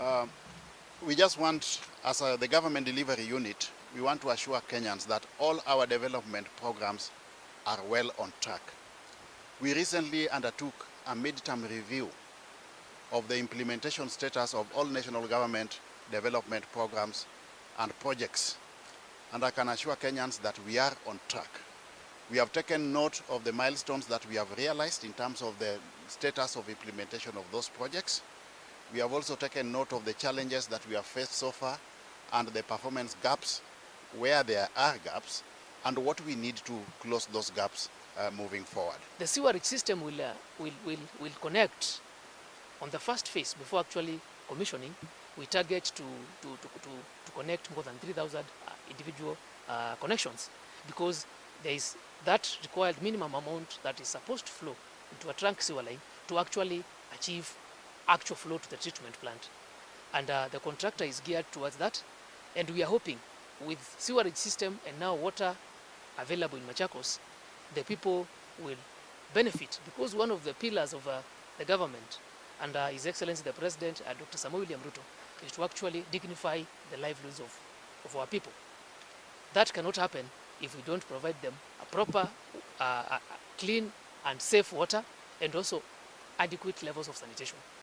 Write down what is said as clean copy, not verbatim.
Um, we just want, as the government delivery unit, we want to assure Kenyans that all our development programs are well on track. We recently undertook a midterm review of the implementation status of all national government development programs and projects. And I can assure Kenyans that we are on track. We have taken note of the milestones that we have realized in terms of the status of implementation of those projects. We have also taken note of the challenges that we have faced so far and the performance gaps, where there are gaps, and what we need to close those gaps moving forward. The sewerage system will connect on the first phase before actually commissioning. We target to connect more than 3,000 individual connections, because there is that required minimum amount that is supposed to flow into a trunk sewer line to actually achieve actual flow to the treatment plant. And the contractor is geared towards that. And we are hoping with sewerage system and now water available in Machakos, the people will benefit, because one of the pillars of the government and His Excellency the President, Dr. Samuel William Ruto, is to actually dignify the livelihoods of our people. That cannot happen if we don't provide them a proper, clean and safe water, and also adequate levels of sanitation.